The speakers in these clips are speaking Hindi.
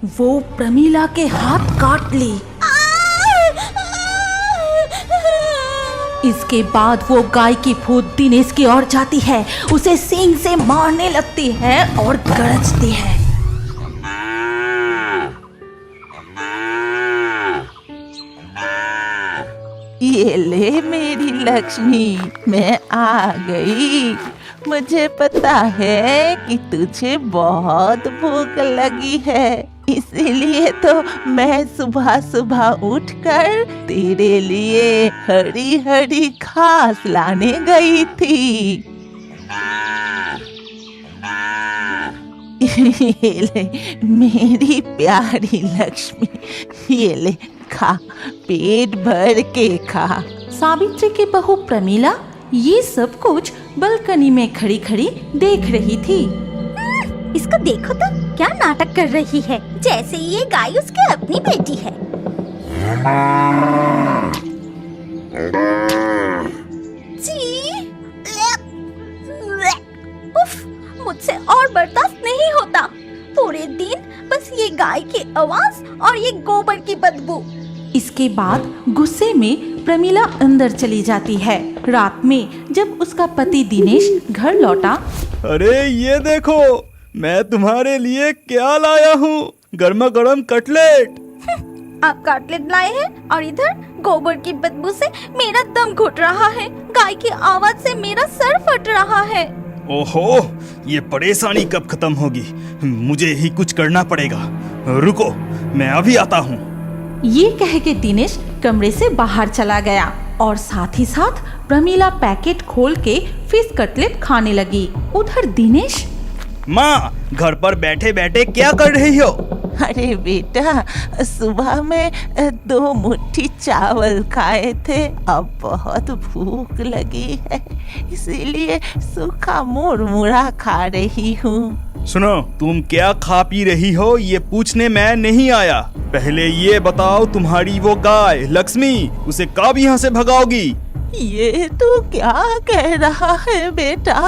वो प्रमीला के हाथ काट ली। इसके बाद वो गाय की फूट दिनेश की ओर जाती है, उसे सींग से मारने लगती है और गरजती है। ये ले मेरी लक्ष्मी, मैं आ गई। मुझे पता है कि तुझे बहुत भूख लगी है, इसीलिए तो मैं सुबह सुबह उठकर तेरे लिए हरी हरी घास लाने गई थी। ये ले मेरी प्यारी लक्ष्मी, ये ले खा, पेट भर के खा। सावित्री की बहू प्रमीला ये सब कुछ बालकनी में खड़ी खड़ी देख रही थी। इसको देखो तो क्या नाटक कर रही है, जैसे ये गाय उसकी अपनी बेटी है। उफ, मुझसे और बर्दाश्त नहीं होता। पूरे दिन बस ये गाय की आवाज और ये गोबर की बदबू। इसके बाद गुस्से में प्रमीला अंदर चली जाती है। रात में जब उसका पति दिनेश घर लौटा, अरे ये देखो, मैं तुम्हारे लिए क्या लाया हूँ, गर्मा गर्म कटलेट। आप कटलेट लाए हैं और इधर गोबर की बदबू से मेरा दम घुट रहा है, गाय की आवाज से मेरा सर फट रहा है। ओहो, ये परेशानी कब खत्म होगी? मुझे ही कुछ करना पड़ेगा। रुको, मैं अभी आता हूँ। ये कह के दिनेश कमरे से बाहर चला गया और साथ ही साथ प्रमीला पैकेट खोल के फिश कटलेट खाने लगी। उधर दिनेश, माँ, घर पर बैठे बैठे क्या कर रही हो? अरे बेटा, सुबह में 2 मुट्ठी चावल खाए थे, अब बहुत भूख लगी है, इसीलिए सूखा मुरमुरा खा रही हूँ। सुनो, तुम क्या खा पी रही हो ये पूछने मैं नहीं आया। पहले ये बताओ, तुम्हारी वो गाय लक्ष्मी, उसे कब यहाँ से भगाओगी? ये तो क्या कह रहा है बेटा,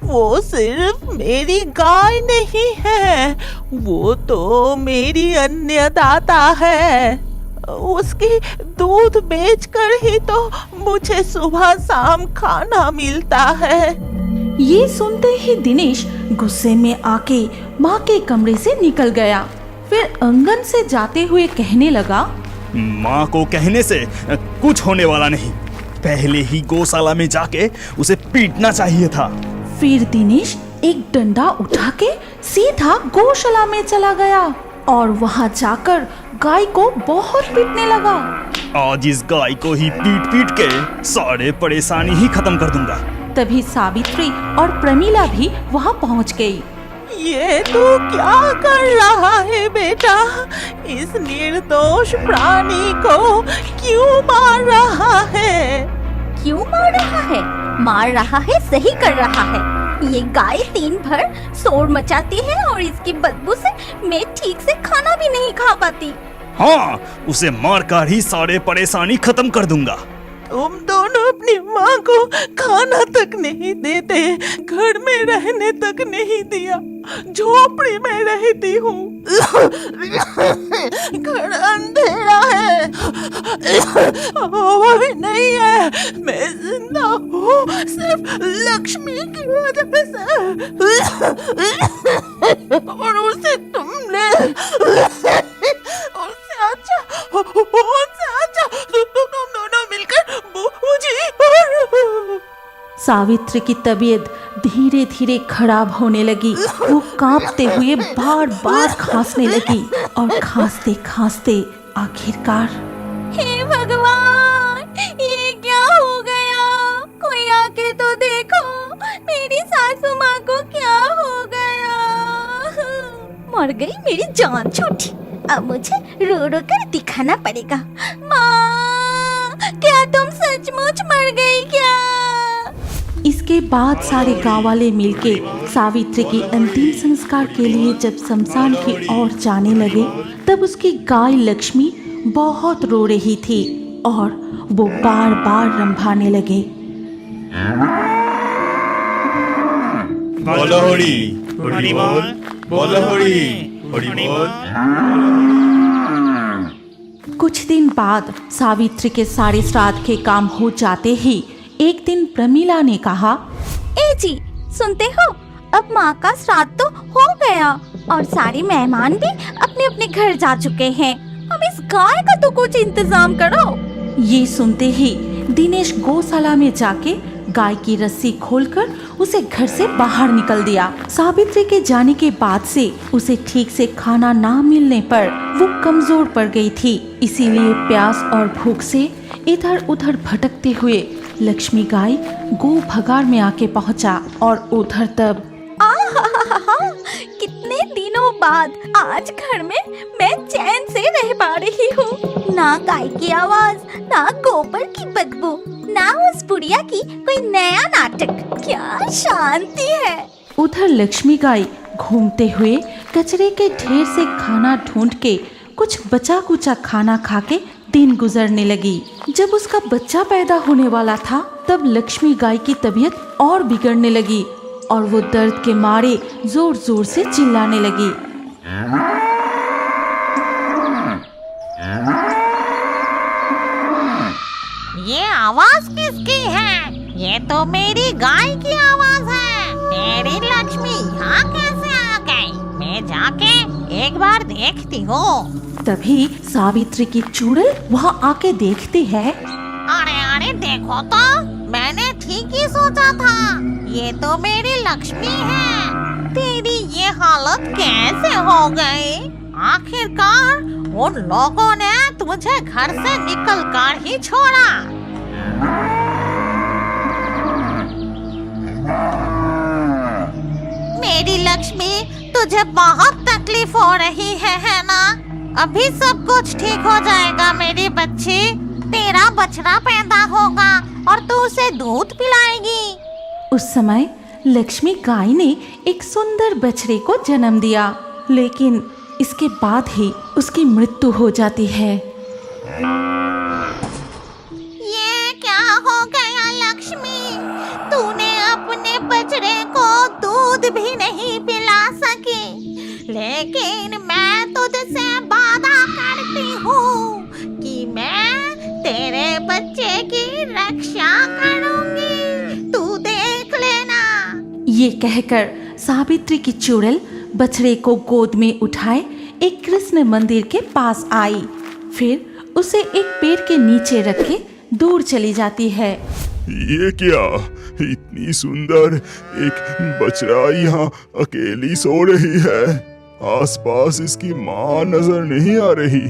वो सिर्फ मेरी गाय नहीं है, वो तो मेरी अन्नदाता है। उसकी दूध बेचकर ही तो मुझे सुबह शाम खाना मिलता है। ये सुनते ही दिनेश गुस्से में आके माँ के कमरे से निकल गया। फिर आंगन से जाते हुए कहने लगा, माँ को कहने से कुछ होने वाला नहीं, पहले ही गौशाला में जाके उसे पीटना चाहिए था। फिर दिनेश एक डंडा उठा के सीधा गौशाला में चला गया और वहाँ जाकर गाय को बहुत पीटने लगा। आज इस गाय को ही पीट पीट के सारे परेशानी ही खत्म कर दूंगा। तभी सावित्री और प्रमीला भी वहाँ पहुँच गई। ये तू क्या कर रहा है बेटा, इस निर्दोष प्राणी को क्यों मार रहा है? क्यों मार रहा है? मार रहा है, सही कर रहा है। ये गाय दिन भर शोर मचाती है और इसकी बदबू से मैं ठीक से खाना भी नहीं खा पाती। हाँ, उसे मार कर ही सारे परेशानी खत्म कर दूंगा। तुम दोनों अपनी माँ को खाना तक नहीं देते, घर में रहने तक नहीं दिया, झोपड़ी में रहती हूँ। घर अंधेरा है, हवा भी नहीं है, मैं जिंदा हूँ सिर्फ लक्ष्मी की वजह से। और उसे तुमने तुम दोनों मिलकर मुझे। सावित्री की तबीयत धीरे धीरे खराब होने लगी। वो कांपते हुए बार बार खांसने लगी और खांसते खांसते आखिरकार, हे भगवान, ये क्या हो गया? कोई आके तो देखो, मेरी सासू माँ को क्या हो गया? मर गई मेरी जान छोटी, अब मुझे रो रो कर दिखाना पड़ेगा। माँ, क्या तुम सचमुच मर गई क्या? इसके बाद सारे गांव वाले मिलके सावित्री की अंतिम संस्कार के लिए जब शमशान की ओर जाने लगे, तब उसकी गाय लक्ष्मी बहुत रो रही थी और वो बार बार रंभाने लगे। बोलो होड़ी, होड़ी बोल, बोलो होड़ी, हरि बोल। कुछ दिन बाद सावित्री के सारे श्राद्ध के काम हो जाते ही एक दिन प्रमीला ने कहा, ए जी, सुनते हो, अब माँ का श्राद्ध तो हो गया और सारे मेहमान भी अपने अपने घर जा चुके हैं। अब इस गाय का तो कुछ इंतजाम करो। ये सुनते ही दिनेश गौशाला में जाके गाय की रस्सी खोलकर उसे घर से बाहर निकल दिया। सावित्री के जाने के बाद से उसे ठीक से खाना ना मिलने पर वो कमजोर पड़ गई थी। इसीलिए प्यास और भूख से इधर उधर भटकते हुए लक्ष्मी गाय गो भगार में आके पहुंचा और उधर तब कितने दिनों बाद आज घर में मैं चैन से रह पा रही हूँ। ना गाय की आवाज, ना गोबर की बदबू, ना उस बुढ़िया की कोई नया नाटक। क्या शांति है। उधर लक्ष्मी गाय घूमते हुए कचरे के ढेर से खाना ढूंढ के कुछ बचा कुचा खाना खा के दिन गुजरने लगी। जब उसका बच्चा पैदा होने वाला था तब लक्ष्मी गाय की तबीयत और बिगड़ने लगी और वो दर्द के मारे जोर जोर से चिल्लाने लगी। ये आवाज किसकी है? ये तो मेरी गाय की आवाज है। मेरी लक्ष्मी यहाँ कैसे आ गई? मैं जाके एक बार देखती हूँ। तभी सावित्री की चुड़ैल वहाँ आके देखती है। अरे अरे देखो तो, मैंने ठीक ही सोचा था, ये तो मेरी लक्ष्मी है। तेरी ये हालत कैसे हो गई? आखिरकार उन लोगों ने तुझे घर से निकल कर ही छोड़ा। मेरी लक्ष्मी, तुझे बहुत तकलीफ हो रही है ना? अभी सब कुछ ठीक हो जाएगा मेरी बच्ची। तेरा बछड़ा पैदा होगा और तू उसे दूध पिलाएगी। उस समय लक्ष्मी गाय ने एक सुंदर बछड़े को जन्म दिया, लेकिन इसके बाद ही उसकी मृत्यु हो जाती है। ये क्या हो गया लक्ष्मी? तूने अपने बछड़े को दूध भी नहीं पिला सकी। लेकिन मैं तुझसे वादा करती हूँ कि मैं तेरे बच्चे की रक्षा करूंगी। तू देख लेना। ये कहकर सावित्री की चुड़ैल बछड़े को गोद में उठाए एक कृष्ण मंदिर के पास आई। फिर उसे एक पेड़ के नीचे रख के दूर चली जाती है। ये क्या, इतनी सुंदर एक बछड़ा यहाँ अकेली सो रही है। आसपास इसकी माँ नजर नहीं आ रही।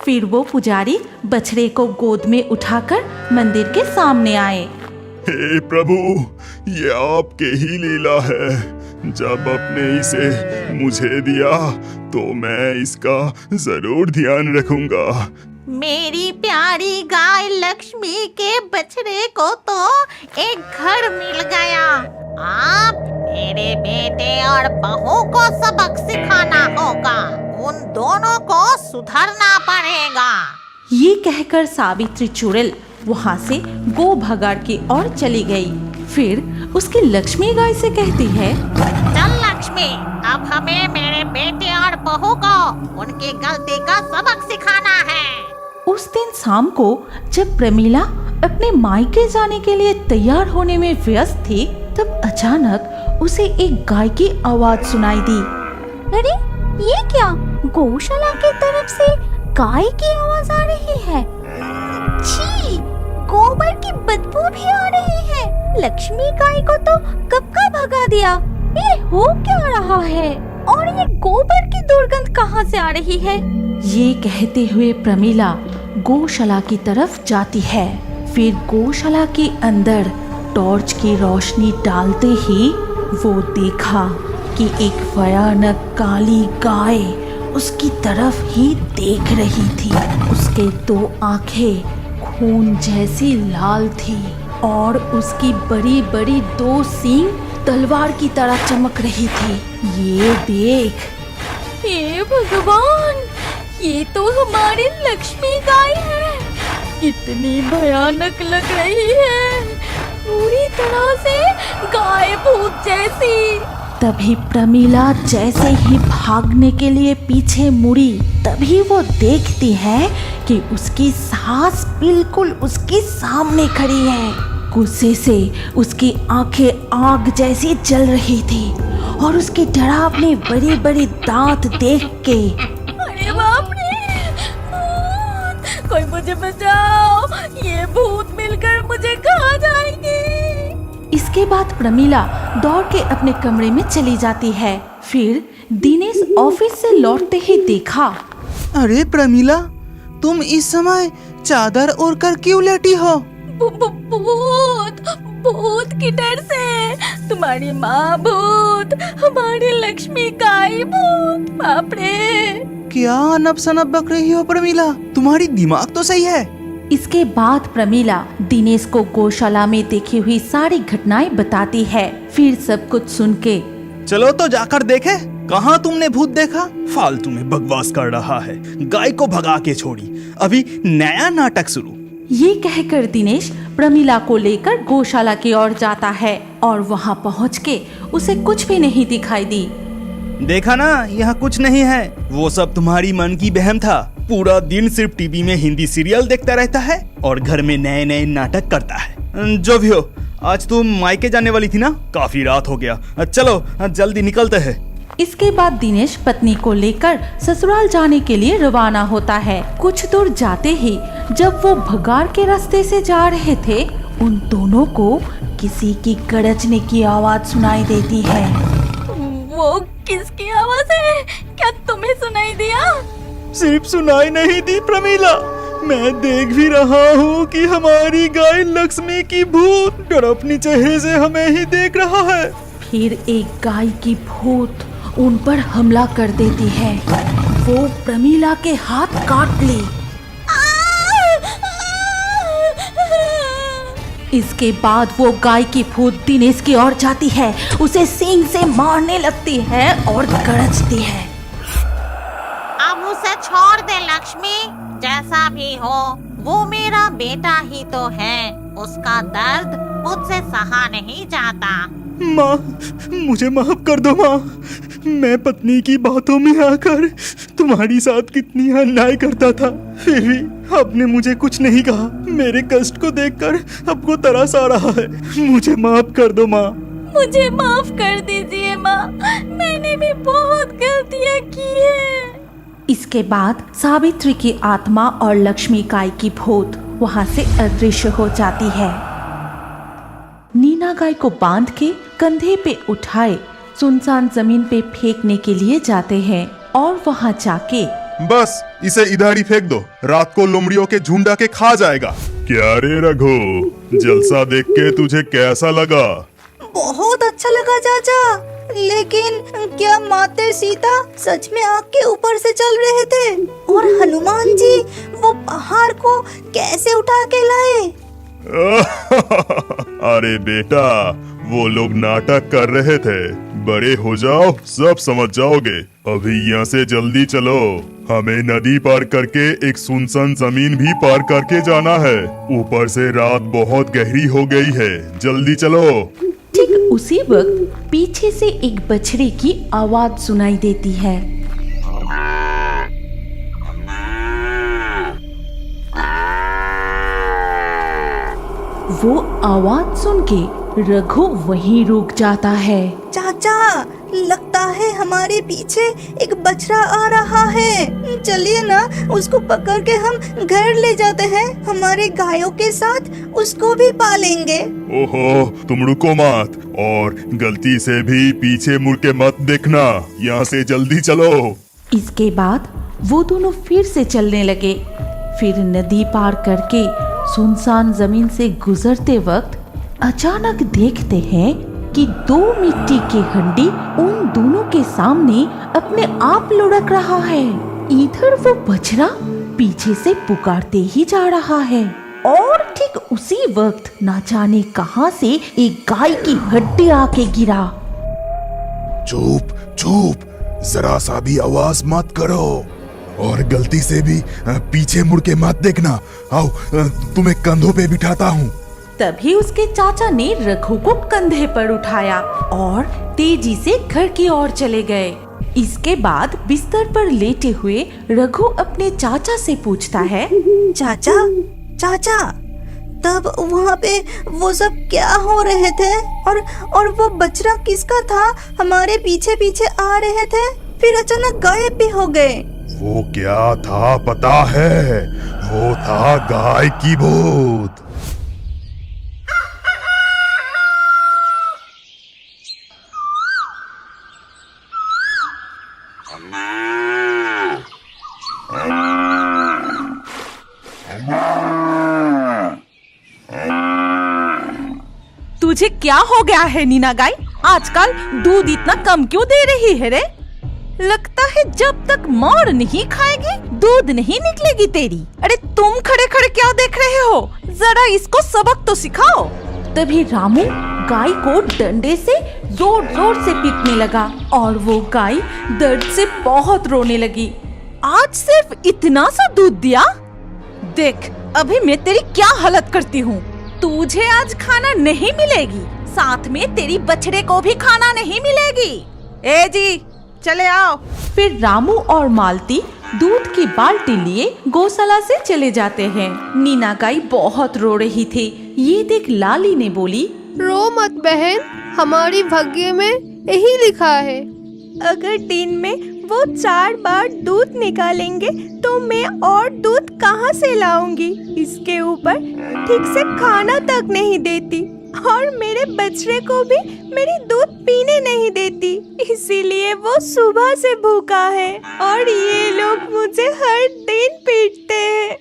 फिर वो पुजारी बछड़े को गोद में उठाकर मंदिर के सामने आए। हे प्रभु, ये आपके ही लीला है। जब आपने इसे मुझे दिया तो मैं इसका जरूर ध्यान रखूंगा। मेरी प्यारी गाय लक्ष्मी के बछड़े को तो एक घर मिल गया। आप मेरे बेटे और बहू को सबक सिखाना होगा। उन दोनों को सुधरना पड़ेगा। ये कहकर सावित्री चुड़ैल वहाँ से गो भगार की ओर चली गई। फिर उसकी लक्ष्मी गाय से कहती है, चल लक्ष्मी, अब हमें मेरे बेटे और बहू को उनकी गलती का सबक सिखाना है। उस दिन शाम को जब प्रमीला अपने मायके जाने के लिए तैयार होने में व्यस्त थी, तब अचानक उसे एक गाय की आवाज सुनाई दी। अरे ये क्या? गौशाला की तरफ से गाय की आवाज आ रही है। छी, गोबर की बदबू भी आ रही है। लक्ष्मी गाय को तो कब का भगा दिया। ये हो क्या रहा है? और ये गोबर की दुर्गंध कहाँ से आ रही है? ये कहते हुए प्रमीला गौशाला की तरफ जाती है। फिर गौशाला के अंदर टॉर्च की रोशनी डालते ही वो देखा कि एक भयानक काली गाय उसकी तरफ ही देख रही थी। उसके दो आंखें खून जैसी लाल थी और उसकी बड़ी बड़ी दो सींग तलवार की तरह चमक रही थी। ये देख, हे भगवान, ये तो हमारी लक्ष्मी गाय है। कितनी भयानक लग रही है, पूरी तरह से गाय भूत जैसी। तभी प्रमीला जैसे ही भागने के लिए पीछे मुड़ी, तभी वो देखती है कि उसकी सास बिल्कुल उसके सामने खड़ी है। गुस्से से उसकी आंखें आग जैसी जल रही थी और उसके डरावने बड़े बड़े दांत देख के अरे बाप रे, भूत! कोई मुझे बचाओ, ये भूत मिलकर मुझे खा जाएंगे। इसके बाद प्रमीला दौड़ के अपने कमरे में चली जाती है। फिर दिनेश ऑफिस से लौटते ही देखा। अरे प्रमीला, तुम इस समय चादर ओढ़ कर क्यों लेटी हो? भूत, भूत की डर से तुम्हारी माँ भूत, हमारी लक्ष्मी काई भूत। बाप रे, क्या अनब शनब बक रही हो प्रमीला? तुम्हारी दिमाग तो सही है। इसके बाद प्रमीला दिनेश को गौशाला में देखी हुई सारी घटनाएं बताती है। फिर सब कुछ सुन के चलो तो जाकर देखे, कहाँ तुमने भूत देखा? फालतू में बकवास कर रहा है, गाय को भगा के छोड़ी, अभी नया नाटक शुरू। ये कहकर दिनेश प्रमीला को लेकर गौशाला की ओर जाता है और वहाँ पहुँच के उसे कुछ भी नहीं दिखाई दी। देखा ना, यहाँ कुछ नहीं है, वो सब तुम्हारी मन की बहम था। पूरा दिन सिर्फ टीवी में हिंदी सीरियल देखता रहता है और घर में नए नए नाटक करता है। जो भी हो, आज तुम मायके जाने वाली थी ना, काफी रात हो गया, चलो जल्दी निकलते हैं। इसके बाद दिनेश पत्नी को लेकर ससुराल जाने के लिए रवाना होता है। कुछ दूर जाते ही जब वो भगार के रास्ते से जा रहे थे, उन दोनों को किसी की गरजने की आवाज सुनाई देती है। वो किसकी आवाज है? क्या तुम्हें सुनाई दिया? सिर्फ सुनाई नहीं दी प्रमीला, मैं देख भी रहा हूँ कि हमारी गाय लक्ष्मी की भूत डर अपनी चेहरे से हमें ही देख रहा है। फिर एक गाय की भूत उन पर हमला कर देती है। वो प्रमीला के हाथ काट ली। इसके बाद वो गाय की भूत दिनेश की ओर जाती है, उसे सींग से मारने लगती है और गरजती है। अब उसे छोड़ दे लक्ष्मी, जैसा भी हो वो मेरा बेटा ही तो है। उसका दर्द मुझसे सहा नहीं जाता। माँ, मुझे माफ कर दो माँ, मैं पत्नी की बातों में आकर तुम्हारी साथ कितनी अन्याय करता था, फिर भी आपने मुझे कुछ नहीं कहा। मेरे कष्ट को देखकर आपको तरस आ रहा है, मुझे माफ कर दो माँ। मुझे माफ कर दीजिए माँ, मैंने भी बहुत गलतियाँ की है। इसके बाद सावित्री की आत्मा और लक्ष्मी गाय की भूत वहाँ से अदृश्य हो जाती है। नीना गाय को बांध के कंधे पे उठाए सुनसान जमीन पे फेंकने के लिए जाते हैं और वहाँ जाके बस इसे इधर ही फेंक दो, रात को लोमड़ियों के झुंड आके खा जाएगा। क्या रे रघु, जलसा देख के तुझे कैसा लगा? बहुत अच्छा लगा चाचा, लेकिन क्या माते सीता सच में आग के ऊपर से चल रहे थे? और हनुमान जी वो पहाड़ को कैसे उठा के लाए? अरे बेटा, वो लोग नाटक कर रहे थे, बड़े हो जाओ सब समझ जाओगे। अभी यहाँ से जल्दी चलो, हमें नदी पार करके एक सुनसान जमीन भी पार करके जाना है। ऊपर से रात बहुत गहरी हो गई है, जल्दी चलो। ठीक उसी वक्त पीछे से एक बछड़े की आवाज सुनाई देती है। वो आवाज सुन के रघु वहीं रुक जाता है। चाचा, लगता है हमारे पीछे एक बछड़ा आ रहा है। चलिए ना, उसको पकड़ के हम घर ले जाते हैं, हमारे गायों के साथ उसको भी पालेंगे। ओहो, तुम रुको मत और गलती से भी पीछे मुड़ के मत देखना, यहाँ से जल्दी चलो। इसके बाद वो दोनों फिर से चलने लगे। फिर नदी पार करके सुनसान जमीन से गुजरते वक्त अचानक देखते हैं कि दो मिट्टी की हंडी उन दोनों के सामने अपने आप लुढ़क रहा है। इधर वो बछड़ा पीछे से पुकारते ही जा रहा है और ठीक उसी वक्त ना जाने कहां से एक गाय की हड्डी आके गिरा। चुप चुप, जरा सा भी आवाज मत करो और गलती से भी पीछे मुड़ के मत देखना। आओ, तुम्हें कंधों पे बिठाता हूँ। तभी उसके चाचा ने रघु को कंधे पर उठाया और तेजी से घर की ओर चले गए। इसके बाद बिस्तर पर लेटे हुए रघु अपने चाचा से पूछता है, चाचा चाचा, तब वहाँ पे वो सब क्या हो रहे थे? और वो बछड़ा किसका था? हमारे पीछे पीछे आ रहे थे, फिर अचानक गायब भी हो गए। वो क्या था पता है? वो था गाय की भूत। तुझे क्या हो गया है नीना गाय? आजकल दूध इतना कम क्यों दे रही है रे? लगता है जब तक मार नहीं खाएगी दूध नहीं निकलेगी तेरी। अरे तुम खड़े खड़े क्या देख रहे हो? जरा इसको सबक तो सिखाओ। तभी रामू गाय को डंडे से जोर जोर से पीटने लगा और वो गाय दर्द से बहुत रोने लगी। आज सिर्फ इतना सा दूध दिया? देख अभी मैं तेरी क्या हालत करती हूँ। तुझे आज खाना नहीं मिलेगी, साथ में तेरी बछड़े को भी खाना नहीं मिलेगी। ए जी चले आओ। फिर रामू और मालती दूध की बाल्टी लिए गौशाला से चले जाते हैं। नीना गाय बहुत रो रही थी। ये देख लाली ने बोली, रो मत बहन, हमारी भाग्य में यही लिखा है। अगर दिन में वो 4 बार दूध निकालेंगे तो मैं और दूध कहाँ से लाऊंगी? इसके ऊपर ठीक से खाना तक नहीं देती और मेरे बछड़े को भी मेरी दूध पीने नहीं देती, इसीलिए वो सुबह से भूखा है और ये लोग मुझे हर दिन पीटते हैं।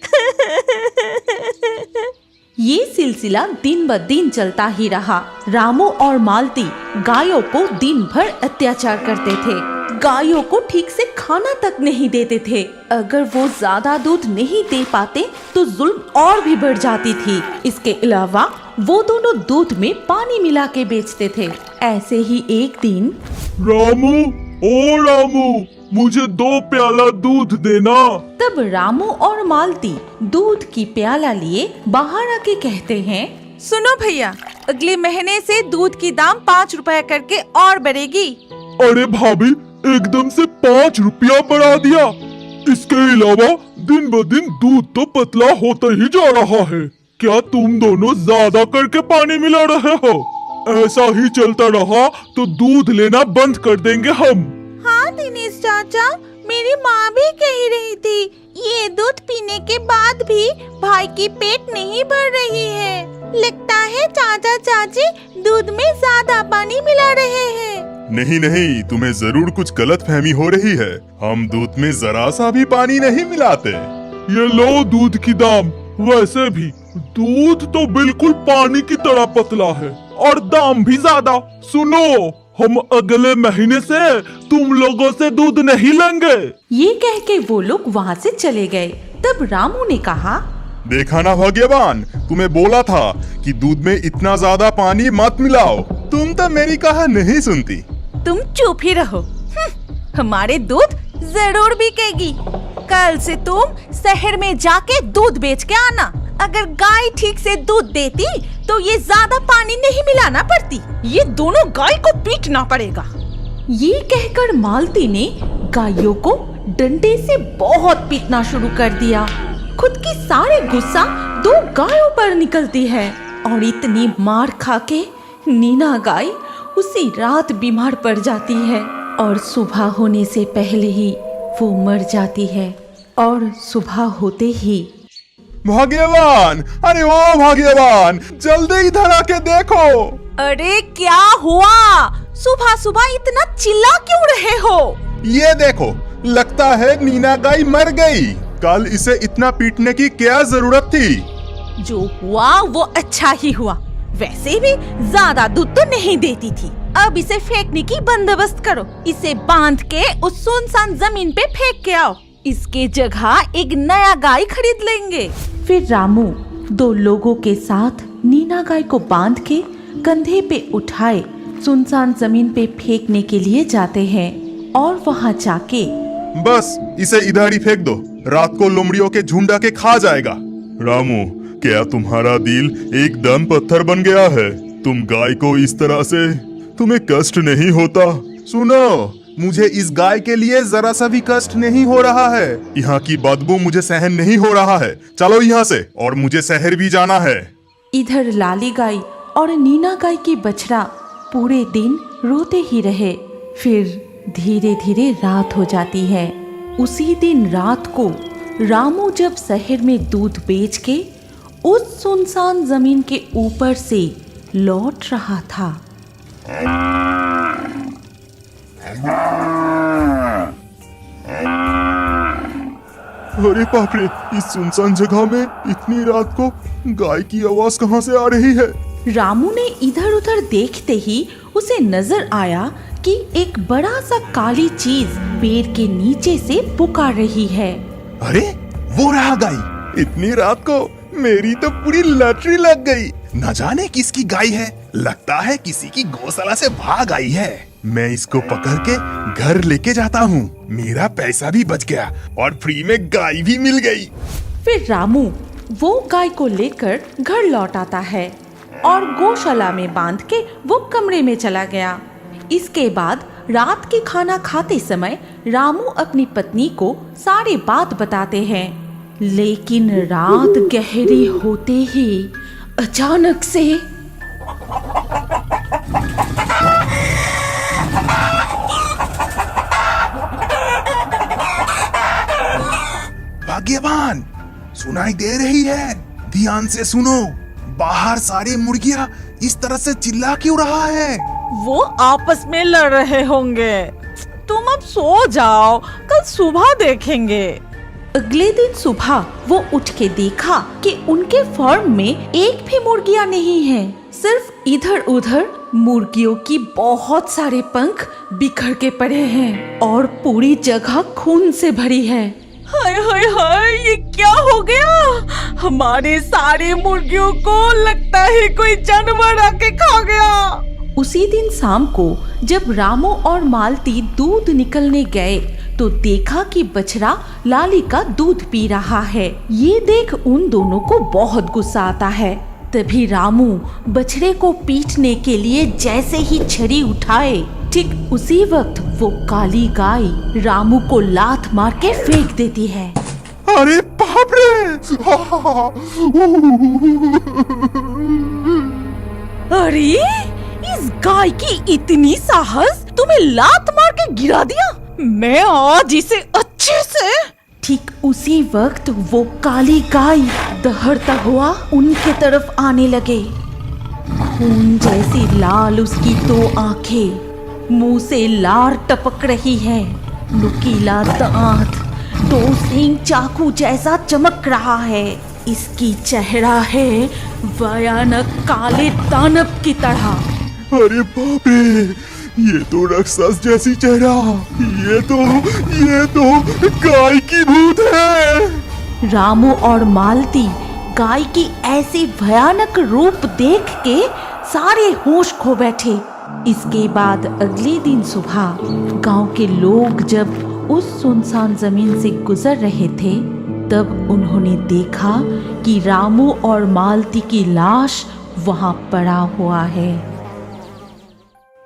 ये सिलसिला दिन ब दिन चलता ही रहा। रामू और मालती गायों को दिन भर अत्याचार करते थे। गायों को ठीक से खाना तक नहीं देते थे। अगर वो ज्यादा दूध नहीं दे पाते तो जुल्म और भी बढ़ जाती थी। इसके अलावा वो दोनों दूध में पानी मिला के बेचते थे। ऐसे ही एक दिन, रामू, ओ रामू, मुझे 2 प्याला दूध देना। तब रामू और मालती दूध की प्याला लिए बाहर आके कहते हैं, सुनो भैया, अगले महीने से दूध की दाम 5 रुपए करके और बढ़ेगी। अरे भाभी, एकदम से 5 रुपया बढ़ा दिया। इसके अलावा दिन ब दिन दूध तो पतला होता ही जा रहा है। क्या तुम दोनों ज्यादा करके पानी मिला रहे हो? ऐसा ही चलता रहा तो दूध लेना बंद कर देंगे हम। हाँ दिनेश चाचा, मेरी माँ भी कह रही थी ये दूध पीने के बाद भी भाई की पेट नहीं भर रही है। लगता है चाचा चाची दूध में ज्यादा पानी मिला रहे हैं। नहीं नहीं, तुम्हें जरूर कुछ गलत फहमी हो रही है। हम दूध में जरा सा भी पानी नहीं मिलाते। ये लो दूध की दाम। वैसे भी दूध तो बिल्कुल पानी की तरह पतला है और दाम भी ज्यादा। सुनो, हम अगले महीने से तुम लोगों से दूध नहीं लेंगे। ये कह के वो लोग वहाँ से चले गए। तब रामू ने कहा, देखा ना भाग्यवान, तुम्हें बोला था कि दूध में इतना ज्यादा पानी मत मिलाओ। तुम तो मेरी कहा नहीं सुनती। तुम चुप ही रहो। हमारे दूध जरूर बिकेगी। कल से तुम शहर में जाके दूध बेच के आना। अगर गाय ठीक से दूध देती तो ये ज्यादा पानी नहीं मिलाना पड़ती। ये दोनों गाय को पीटना पड़ेगा। ये कहकर मालती ने गायों को डंडे से बहुत पीटना शुरू कर दिया। खुद की सारी गुस्सा 2 गायों पर निकलती है और इतनी मार खा के नीना गाय उसी रात बीमार पड़ जाती है और सुबह होने से पहले ही वो मर जाती है। और सुबह होते ही, भाग्यवान, अरे ओ भाग्यवान, जल्दी इधर आके देखो। अरे क्या हुआ? सुबह सुबह इतना चिल्ला क्यों रहे हो? ये देखो, लगता है नीना गाय मर गई। कल इसे इतना पीटने की क्या जरूरत थी? जो हुआ वो अच्छा ही हुआ। वैसे भी ज्यादा दूध तो नहीं देती थी। अब इसे फेंकने की बंदोबस्त करो। इसे बांध के उस सुनसान जमीन पे फेंक के आओ। इसके जगह एक नया गाय खरीद लेंगे। फिर रामू 2 लोगों के साथ नीना गाय को बांध के कंधे पे उठाए सुनसान जमीन पे फेंकने के लिए जाते हैं और वहाँ जाके, बस इसे इधर ही फेंक दो, रात को लोमड़ियों के झुंड आके खा जाएगा। रामू, क्या तुम्हारा दिल एकदम पत्थर बन गया है? तुम गाय को इस तरह से, तुम्हें कष्ट नहीं होता? सुनो, मुझे इस गाय के लिए जरा सा भी कष्ट नहीं हो रहा है। यहाँ की बदबू मुझे सहन नहीं हो रहा है। चलो यहाँ से, और मुझे शहर भी जाना है। इधर लाली गाय और नीना गाय की बछड़ा पूरे दिन रोते ही रहे। फिर धीरे धीरे रात हो जाती है। उसी दिन रात को रामू जब शहर में दूध बेच के उस सुनसान जमीन के ऊपर से लौट रहा था, अरे बाप रे, इस सुनसान जगह में इतनी रात को गाय की आवाज कहाँ से आ रही है? रामू ने इधर उधर देखते ही उसे नजर आया कि एक बड़ा सा काली चीज पेड़ के नीचे से पुकार रही है। अरे वो रहा गाय। इतनी रात को मेरी तो पूरी लॉटरी लग गई। न जाने किसकी गाय है, लगता है किसी की गौशाला से भाग आई है। मैं इसको पकड़ के घर लेके जाता हूँ। मेरा पैसा भी बच गया और फ्री में गाय भी मिल गई। फिर रामू वो गाय को लेकर घर लौट आता है और गौशाला में बांध के वो कमरे में चला गया। इसके बाद रात के खाना खाते समय रामू अपनी पत्नी को सारी बात बताते हैं, लेकिन रात गहरी होते ही अचानक से भाग्यवान, सुनाई दे रही है? ध्यान से सुनो। बाहर सारी मुर्गियां इस तरह से चिल्ला क्यों रहा है? वो आपस में लड़ रहे होंगे। तुम अब सो जाओ, कल सुबह देखेंगे। अगले दिन सुबह वो उठ के देखा कि उनके फार्म में एक भी मुर्गियां नहीं है। सिर्फ इधर उधर मुर्गियों की बहुत सारे पंख बिखर के पड़े हैं और पूरी जगह खून से भरी है। हाय हाय हाय, ये क्या हो गया? हमारे सारे मुर्गियों को लगता है कोई जानवर आके खा गया। उसी दिन शाम को जब रामू और मालती दूध निकलने गए तो देखा कि बछड़ा लाली का दूध पी रहा है। ये देख उन दोनों को बहुत गुस्सा आता है। तभी रामू बछड़े को पीटने के लिए जैसे ही छड़ी उठाए, ठीक उसी वक्त वो काली गाय रामू को लात मार के फेंक देती है। अरे बाप रे! अरे इस गाय की इतनी साहस, तुम्हें लात मार के गिरा दिया। मैं आज इसे अच्छे से। ठीक उसी वक्त वो काली गाय दहड़ता हुआ उनके तरफ आने लगे। खून जैसी लाल उसकी दो आंखें, मुंह से लार टपक रही है, नुकीला दांत, दो सींग चाकू जैसा चमक रहा है। इसकी चेहरा है भयानक काले दानव की तरह। अरे बाप रे, ये तो राक्षस जैसी चेहरा। ये तो गाय की भूत है। रामू और मालती गाय की ऐसी भयानक रूप देख के सारे होश खो बैठे। इसके बाद अगले दिन सुबह गांव के लोग जब उस सुनसान जमीन से गुजर रहे थे, तब उन्होंने देखा कि रामू और मालती की लाश वहां पड़ा हुआ है।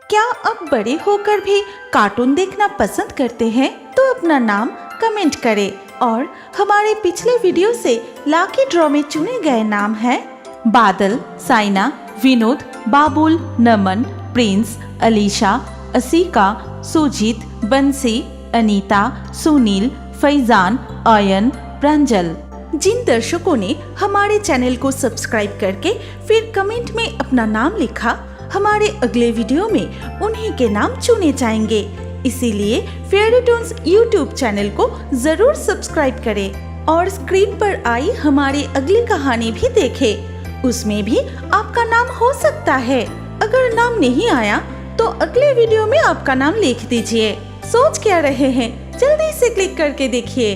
क्या आप बड़े होकर भी कार्टून देखना पसंद करते हैं? तो अपना नाम कमेंट करें और हमारे पिछले वीडियो से लाकी ड्रॉ में चुने गए नाम हैं बादल, साइना, विनोद, बाबुल, नमन, प्रिंस, अलीशा, असीका, सुजीत, बंसी, अनीता, सुनील, फैजान, आयन, प्रांजल। जिन दर्शकों ने हमारे चैनल को सब्सक्राइब करके फिर कमेंट में अपना नाम लिखा, हमारे अगले वीडियो में उन्हीं के नाम चुने जाएंगे। इसीलिए फेयरी टून्स यूट्यूब चैनल को जरूर सब्सक्राइब करें और स्क्रीन पर आई हमारी अगली कहानी भी देखें। उसमें भी आपका नाम हो सकता है। अगर नाम नहीं आया तो अगले वीडियो में आपका नाम लिख दीजिए। सोच क्या रहे हैं? जल्दी से क्लिक करके देखिए।